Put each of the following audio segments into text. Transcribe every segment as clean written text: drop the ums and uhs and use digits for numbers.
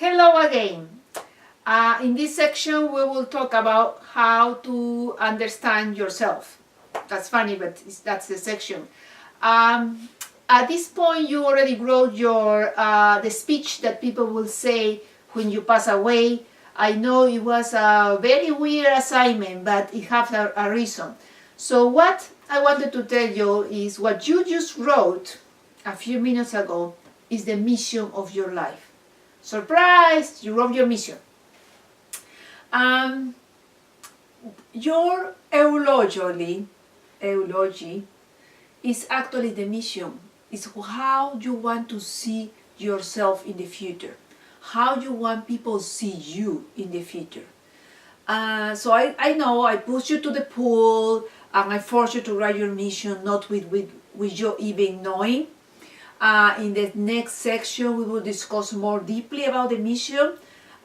Hello again. In this section, we will talk about how to understand yourself. That's funny, but that's the section. At this point, you already wrote your the speech that people will say when you pass away. I know it was a very weird assignment, but it has a reason. So what I wanted to tell you is what you just wrote a few minutes ago is the mission of your life. Surprise! You wrote your mission. Your eulogy is actually the mission. It's how you want to see yourself in the future, how you want people to see you in the future. So I know I pushed you to the pool and I forced you to write your mission, not with you even knowing. In the next section, we will discuss more deeply about the mission,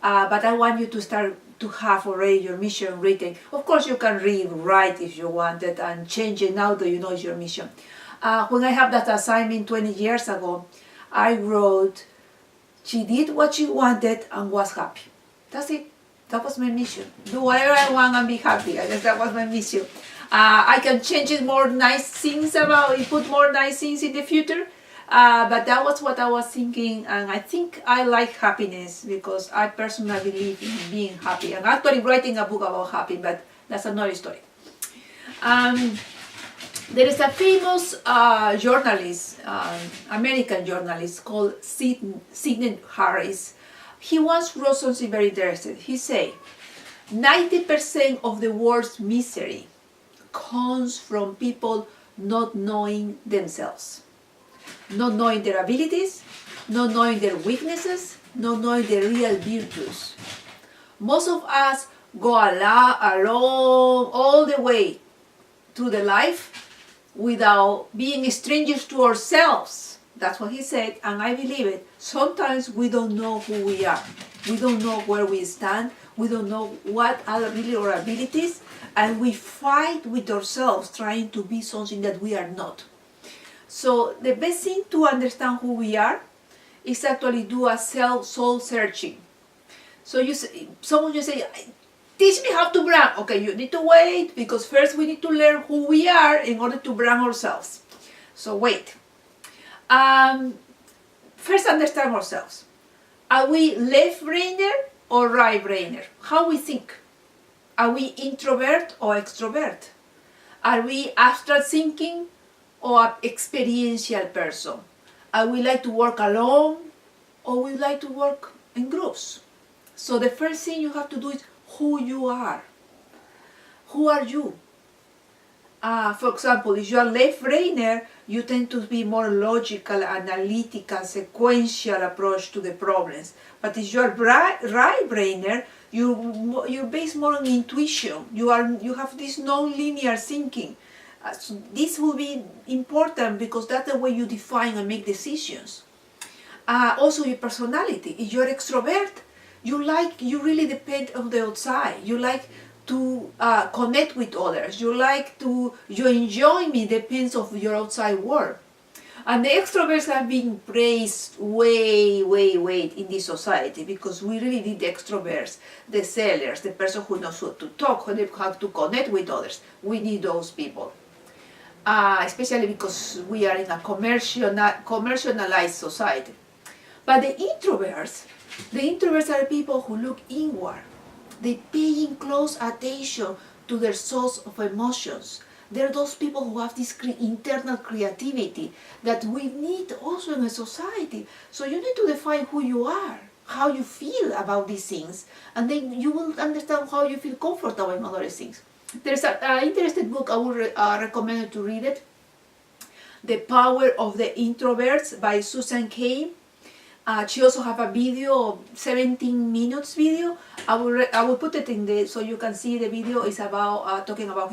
but I want you to start to have already your mission written. Of course, you can rewrite if you wanted and change it now that you know it's your mission. When I have that assignment 20 years ago, I wrote, she did what she wanted and was happy. That's it. That was my mission. Do whatever I want and be happy. I guess that was my mission. I can change it more nice things about it, put more nice things in the future. But that was what I was thinking, and I think I like happiness because I personally believe in being happy. I'm actually writing a book about happy, but that's another story. There is a famous journalist, American journalist called Sidney Harris. He once wrote something very interesting. He said, 90% of the world's misery comes from people not knowing themselves. Not knowing their abilities, not knowing their weaknesses, not knowing their real virtues. Most of us go along all the way through the life without being strangers to ourselves. That's what he said, and I believe it. Sometimes we don't know who we are. We don't know where we stand. We don't know what are really our abilities, and we fight with ourselves trying to be something that we are not. So the best thing to understand who we are is actually do a soul searching. So someone you say, teach me how to brand. Okay, you need to wait because first we need to learn who we are in order to brand ourselves. So wait. First understand ourselves. Are we left brainer or right brainer? How we think? Are we introvert or extrovert? Are we abstract thinking or an experiential person? I would like to work alone or we like to work in groups. So the first thing you have to do is who you are. Who are you? For example, if you are left-brainer, you tend to be more logical, analytical, sequential approach to the problems. But if you are right-brainer, you're based more on intuition. You have this non-linear thinking. So this will be important because that's the way you define and make decisions. Also your personality. If you're extrovert, you really depend on the outside. You like to connect with others. You enjoyment depends on your outside world. And the extroverts have been praised way in this society because we really need the extroverts, the sellers, the person who knows how to talk, who knows how to connect with others. We need those people. Especially because we are in a commercialized society. But the introverts are people who look inward. They pay close attention to their source of emotions. They're those people who have this internal creativity that we need also in a society. So you need to define who you are, how you feel about these things, and then you will understand how you feel comfortable in other things. There's an interesting book, I would recommend to read it. The Power of the Introverts by Susan Cain. She also have a video, 17 minutes video. I will put it in the, so you can see the video is about talking about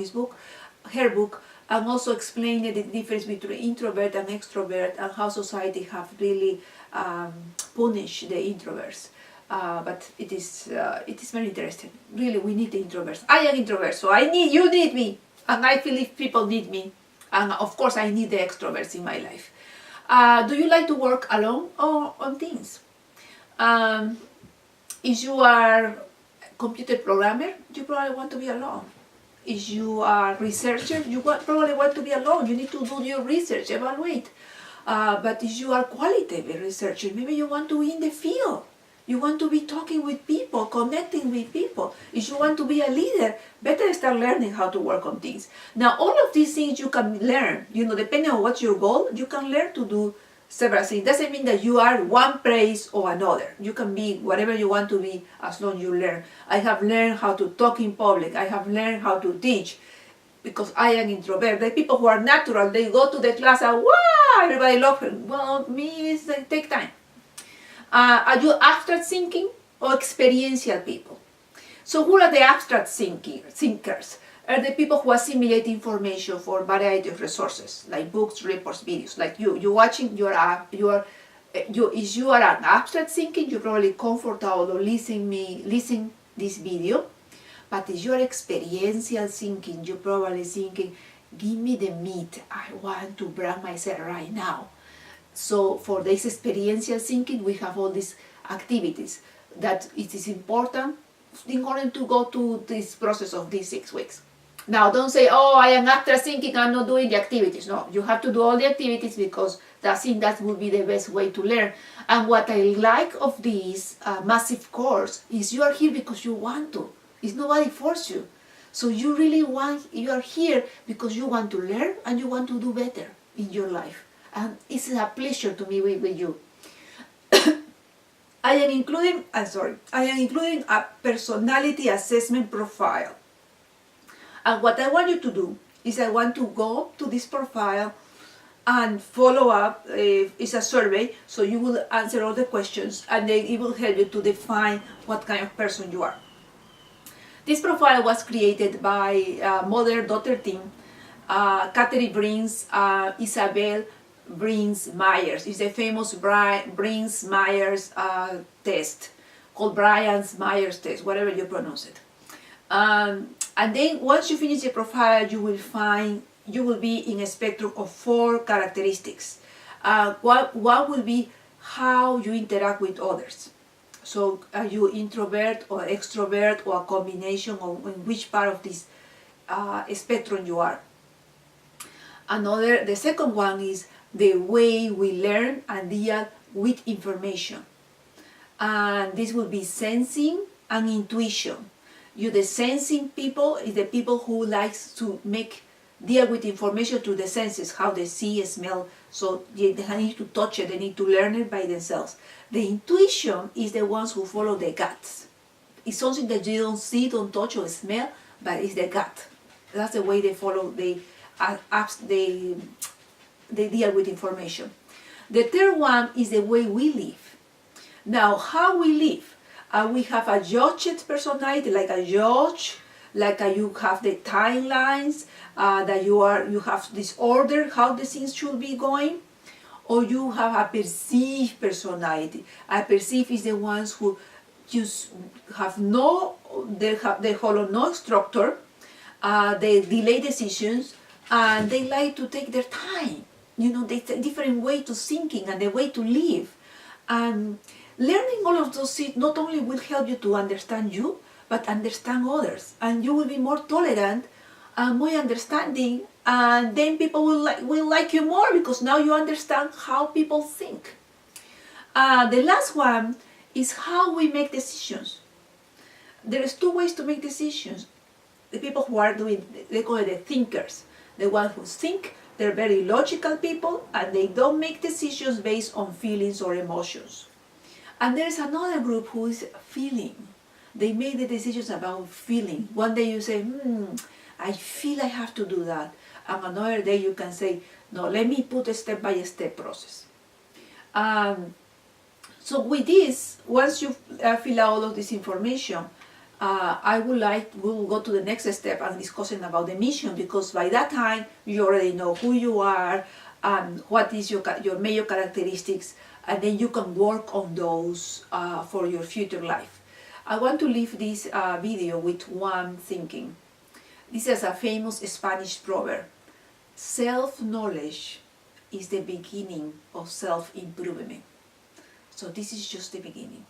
her book, and also explaining the difference between introvert and extrovert and how society have really punished the introverts. But it is very interesting. Really, we need the introverts. I am introvert, so you need me, and I believe people need me, and of course I need the extroverts in my life. Do you like to work alone or on teams? If you are a computer programmer, you probably want to be alone. If you are a researcher, you probably want to be alone. You need to do your research, evaluate. But if you are a qualitative researcher, maybe you want to be in the field. You want to be talking with people, connecting with people. If you want to be a leader, better start learning how to work on things. Now, all of these things you can learn, depending on what's your goal, you can learn to do several things. It doesn't mean that you are one place or another. You can be whatever you want to be as long as you learn. I have learned how to talk in public. I have learned how to teach because I am introvert. The people who are natural, they go to the class and wow, everybody loves them. Well, me, it's like, take time. Are you abstract thinking or experiential people? So who are the abstract thinkers? Are the people who assimilate information for a variety of resources, like books, reports, videos. Like you're watching, if you are an abstract thinking, you're probably comfortable to listen this video. But if you're experiential thinking, you're probably thinking, give me the meat, I want to brand myself right now. So for this experiential thinking, we have all these activities that it is important in order to go to this process of these 6 weeks. Now, don't say, oh, I am abstract thinking, I'm not doing the activities. No, you have to do all the activities because I think that would be the best way to learn. And what I like of this massive course is you are here because you want to. It's nobody forced you. So you are here because you want to learn and you want to do better in your life. And it's a pleasure to be with you. I am including a personality assessment profile. And what I want you to do is I want to go to this profile and follow up. It's a survey, so you will answer all the questions and then it will help you to define what kind of person you are. This profile was created by mother-daughter team, Katherine Briggs, Isabel Briggs-Myers. It's a famous Briggs-Myers test, called Briggs-Myers test, whatever you pronounce it. And then once you finish the profile, you will be in a spectrum of 4 characteristics. What will be how you interact with others. So are you introvert or extrovert or a combination of in which part of this spectrum you are. The second one is the way we learn and deal with information. And this will be sensing and intuition. The sensing people is the people who likes to deal with information through the senses, how they see, smell, so they need to touch it, they need to learn it by themselves. The intuition is the ones who follow the guts. It's something that you don't see, don't touch or smell, but it's the gut. That's the way they follow, they deal with information. The third one is the way we live. Now, how we live. We have a judged personality, like a judge, like you have the timelines, that you have this order, how the things should be going, or you have a perceived personality. A perceived is the ones who just have they follow no structure, they delay decisions, and they like to take their time. They different way to thinking and the way to live. And learning all of those things not only will help you to understand you, but understand others, and you will be more tolerant and more understanding, and then people will like you more because now you understand how people think. The last one is how we make decisions. There is 2 ways to make decisions. The people who are they call it the thinkers, the ones who think. They're very logical people and they don't make decisions based on feelings or emotions. And there's another group who is feeling. They make the decisions about feeling. One day you say, I feel I have to do that. And another day you can say, no, let me put a step-by-step process. So with this, once you fill out all of this information, we'll go to the next step and discussing about the mission, because by that time you already know who you are and what is your major characteristics, and then you can work on those for your future life. I want to leave this video with one thinking. This is a famous Spanish proverb. Self-knowledge is the beginning of self-improvement. So this is just the beginning.